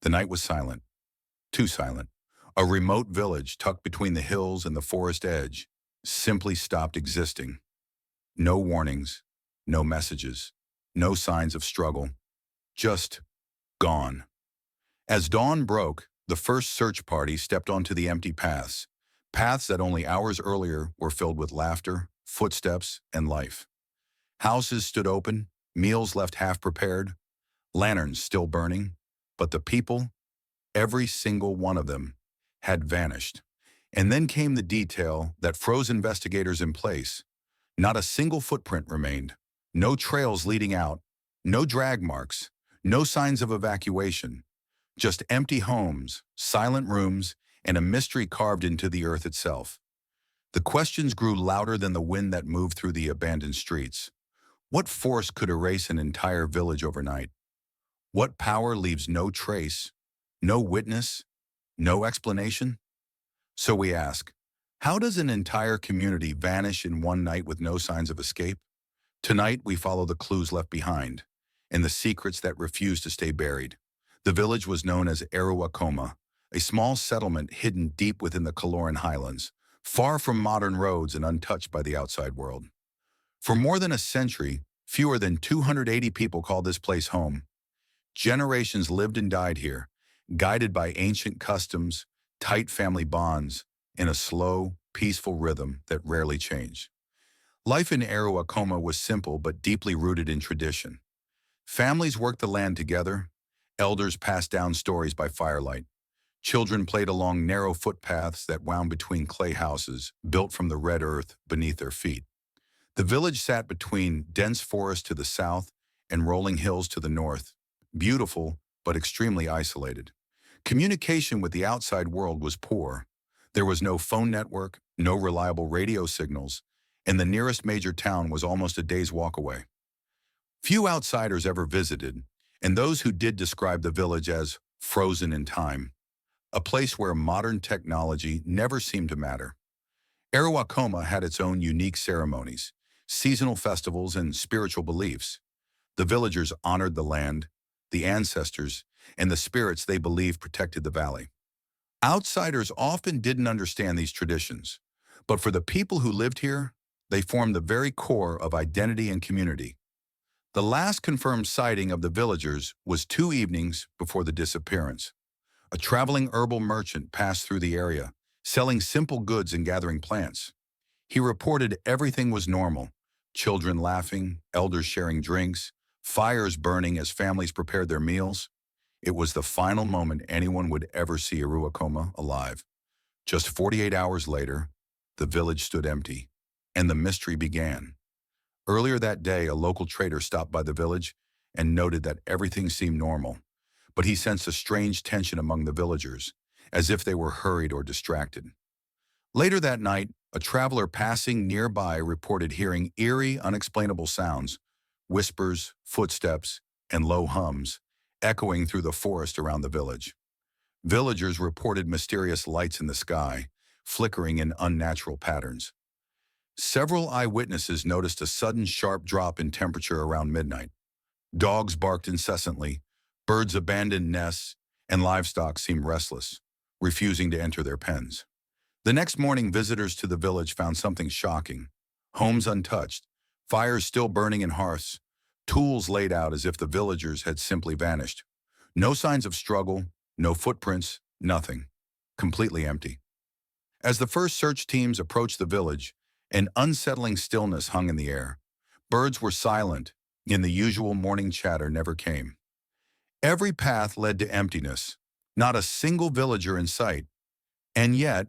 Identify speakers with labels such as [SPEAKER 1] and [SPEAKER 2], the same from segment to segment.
[SPEAKER 1] The night was silent, too silent. A remote village tucked between the hills and the forest edge simply stopped existing. No warnings, no messages, no signs of struggle, just gone. As dawn broke, the first search party stepped onto the empty paths, paths that only hours earlier were filled with laughter, footsteps, and life. Houses stood open, meals left half prepared, lanterns still burning, but the people, every single one of them, had vanished. And then came the detail that froze investigators in place. Not a single footprint remained, no trails leading out, no drag marks, no signs of evacuation, just empty homes, silent rooms, and a mystery carved into the earth itself. The questions grew louder than the wind that moved through the abandoned streets. What force could erase an entire village overnight? What power leaves no trace, no witness, no explanation? So we ask, how does an entire community vanish in one night with no signs of escape? Tonight, we follow the clues left behind and the secrets that refuse to stay buried. The village was known as Aruwakoma, a small settlement hidden deep within the Kaloran highlands, far from modern roads and untouched by the outside world. For more than a century, fewer than 280 people called this place home. Generations lived and died here, guided by ancient customs, tight family bonds, in a slow, peaceful rhythm that rarely changed. Life in Aruwakoma was simple but deeply rooted in tradition. Families worked the land together, elders passed down stories by firelight. Children played along narrow footpaths that wound between clay houses built from the red earth beneath their feet. The village sat between dense forest to the south and rolling hills to the north, beautiful but extremely isolated. Communication with the outside world was poor. There was no phone network, no reliable radio signals, and the nearest major town was almost a day's walk away. Few outsiders ever visited, and those who did described the village as frozen in time, a place where modern technology never seemed to matter. Aruwakoma had its own unique ceremonies, seasonal festivals, and spiritual beliefs. The villagers honored the land, the ancestors, and the spirits they believed protected the valley. Outsiders often didn't understand these traditions, but for the people who lived here, they formed the very core of identity and community. The last confirmed sighting of the villagers was 2 evenings before the disappearance. A traveling herbal merchant passed through the area, selling simple goods and gathering plants. He reported everything was normal: children laughing, elders sharing drinks, fires burning as families prepared their meals. It was the final moment anyone would ever see Aruwakoma alive. Just 48 hours later, the village stood empty, and the mystery began. Earlier that day, a local trader stopped by the village and noted that everything seemed normal, but he sensed a strange tension among the villagers, as if they were hurried or distracted. Later that night, a traveler passing nearby reported hearing eerie, unexplainable sounds, whispers, footsteps, and low hums, echoing through the forest around the village. Villagers reported mysterious lights in the sky, flickering in unnatural patterns. Several eyewitnesses noticed a sudden sharp drop in temperature around midnight. Dogs barked incessantly, birds abandoned nests, and livestock seemed restless, refusing to enter their pens. The next morning, visitors to the village found something shocking: homes untouched, fires still burning in hearths, tools laid out as if the villagers had simply vanished. No signs of struggle, no footprints, nothing. Completely empty. As the first search teams approached the village, an unsettling stillness hung in the air. Birds were silent, and the usual morning chatter never came. Every path led to emptiness, not a single villager in sight. And yet,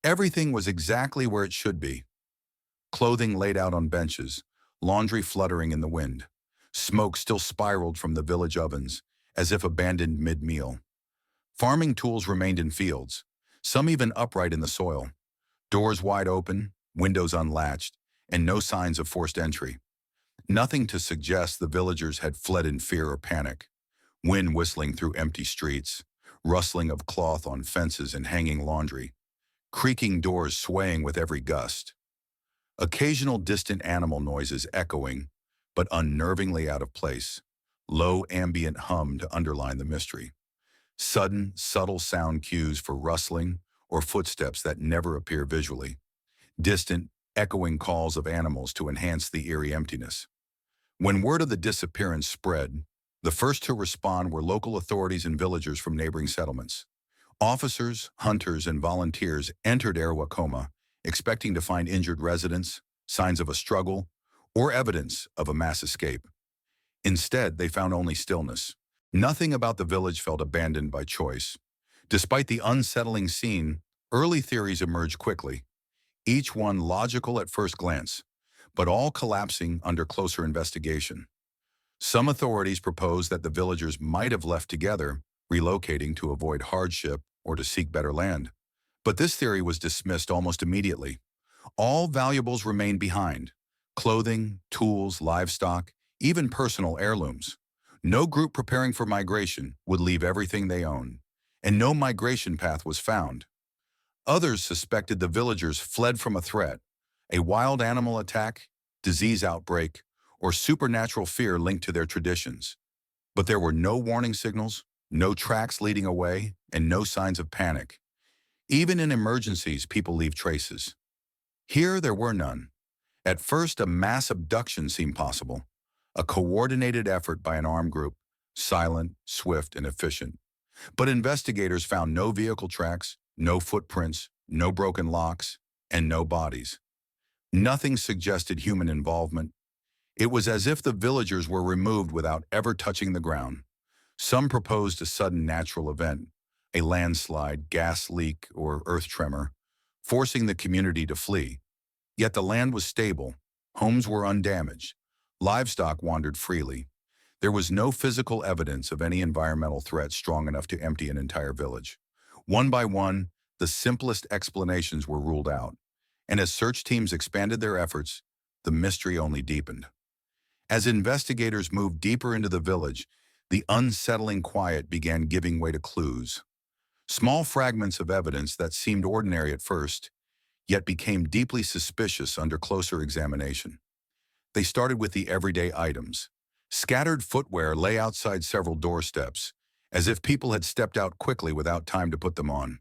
[SPEAKER 1] everything was exactly where it should be. Clothing laid out on benches, laundry fluttering in the wind. Smoke still spiraled from the village ovens, as if abandoned mid-meal. Farming tools remained in fields, some even upright in the soil. Doors wide open, windows unlatched, and no signs of forced entry. Nothing to suggest the villagers had fled in fear or panic. Wind whistling through empty streets, rustling of cloth on fences and hanging laundry, creaking doors swaying with every gust. Occasional distant animal noises echoing, but unnervingly out of place. Low ambient hum to underline the mystery. Sudden, subtle sound cues for rustling or footsteps that never appear visually. Distant, echoing calls of animals to enhance the eerie emptiness. When word of the disappearance spread, the first to respond were local authorities and villagers from neighboring settlements. Officers, hunters, and volunteers entered Arawakoma, expecting to find injured residents, signs of a struggle, or evidence of a mass escape. Instead, they found only stillness. Nothing about the village felt abandoned by choice. Despite the unsettling scene, early theories emerged quickly, each one logical at first glance, but all collapsing under closer investigation. Some authorities proposed that the villagers might have left together, relocating to avoid hardship or to seek better land. But this theory was dismissed almost immediately. All valuables remained behind: clothing, tools, livestock, even personal heirlooms. No group preparing for migration would leave everything they owned, and no migration path was found. Others suspected the villagers fled from a threat: a wild animal attack, disease outbreak, or supernatural fear linked to their traditions. But there were no warning signals, no tracks leading away, and no signs of panic. Even in emergencies, people leave traces. Here, there were none. At first, a mass abduction seemed possible, a coordinated effort by an armed group, silent, swift, and efficient. But investigators found no vehicle tracks, no footprints, no broken locks, and no bodies. Nothing suggested human involvement. It was as if the villagers were removed without ever touching the ground. Some proposed a sudden natural event, a landslide, gas leak, or earth tremor, forcing the community to flee. Yet the land was stable, homes were undamaged, livestock wandered freely. There was no physical evidence of any environmental threat strong enough to empty an entire village. One by one, the simplest explanations were ruled out, and as search teams expanded their efforts, the mystery only deepened. As investigators moved deeper into the village, the unsettling quiet began giving way to clues. Small fragments of evidence that seemed ordinary at first, yet became deeply suspicious under closer examination. They started with the everyday items. Scattered footwear lay outside several doorsteps, as if people had stepped out quickly without time to put them on.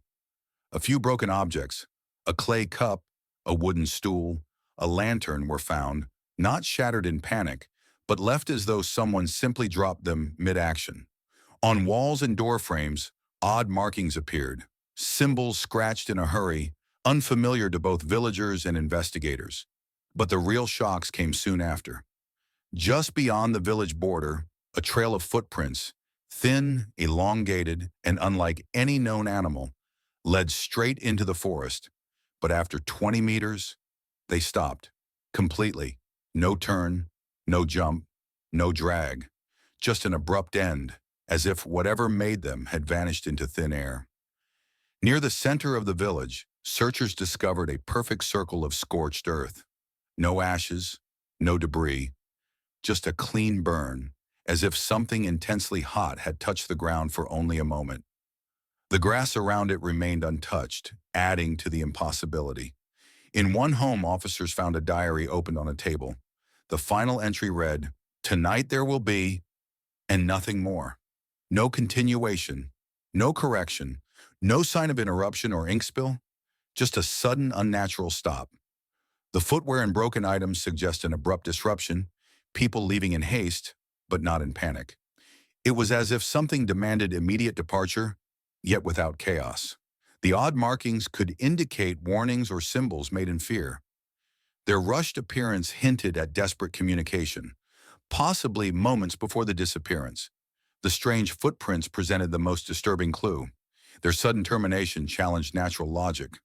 [SPEAKER 1] A few broken objects, a clay cup, a wooden stool, a lantern were found, not shattered in panic, but left as though someone simply dropped them mid-action. On walls and door frames, odd markings appeared, symbols scratched in a hurry, unfamiliar to both villagers and investigators. But the real shocks came soon after. Just beyond the village border, a trail of footprints, thin, elongated, and unlike any known animal, led straight into the forest. But after 20 meters, they stopped. Completely. No turn, no jump, no drag. Just an abrupt end, as if whatever made them had vanished into thin air. Near the center of the village, searchers discovered a perfect circle of scorched earth. No ashes, no debris, just a clean burn, as if something intensely hot had touched the ground for only a moment. The grass around it remained untouched, adding to the impossibility. In one home, officers found a diary opened on a table. The final entry read, "Tonight there will be," and nothing more. No continuation, no correction, no sign of interruption or ink spill, just a sudden unnatural stop. The footwear and broken items suggest an abrupt disruption, people leaving in haste, but not in panic. It was as if something demanded immediate departure, yet without chaos. The odd markings could indicate warnings or symbols made in fear. Their rushed appearance hinted at desperate communication, possibly moments before the disappearance. The strange footprints presented the most disturbing clue. Their sudden termination challenged natural logic.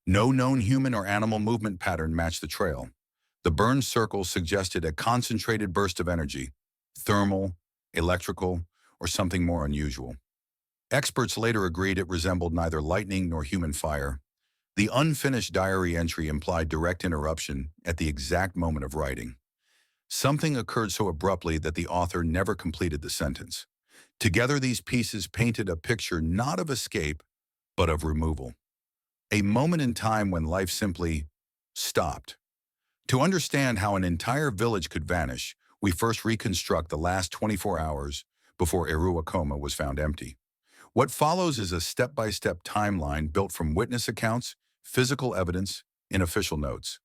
[SPEAKER 1] No known human or animal movement pattern matched the trail. The burned circle suggested a concentrated burst of energy, thermal, electrical, or something more unusual. Experts later agreed it resembled neither lightning nor human fire. The unfinished diary entry implied direct interruption at the exact moment of writing. Something occurred so abruptly that the author never completed the sentence. Together, these pieces painted a picture not of escape, but of removal. A moment in time when life simply stopped. To understand how an entire village could vanish, we first reconstruct the last 24 hours before Iruakoma was found empty. What follows is a step-by-step timeline built from witness accounts, physical evidence, and official notes.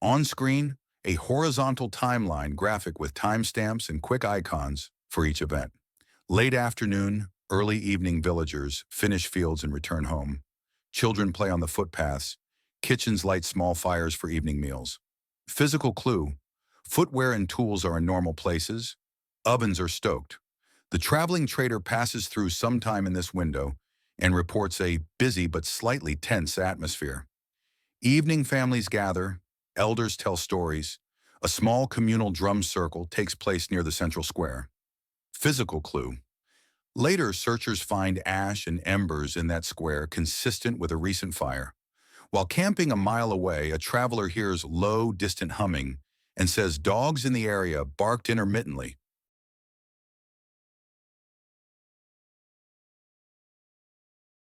[SPEAKER 1] On screen, a horizontal timeline graphic with timestamps and quick icons for each event. Late afternoon, early evening villagers finish fields and return home. Children play on the footpaths. Kitchens light small fires for evening meals. Physical clue: footwear and tools are in normal places. Ovens are stoked. The traveling trader passes through sometime in this window and reports a busy but slightly tense atmosphere. Evening families gather, elders tell stories. A small communal drum circle takes place near the central square. Physical clue: later, searchers find ash and embers in that square consistent with a recent fire. While camping a mile away, a traveler hears low, distant humming and says dogs in the area barked intermittently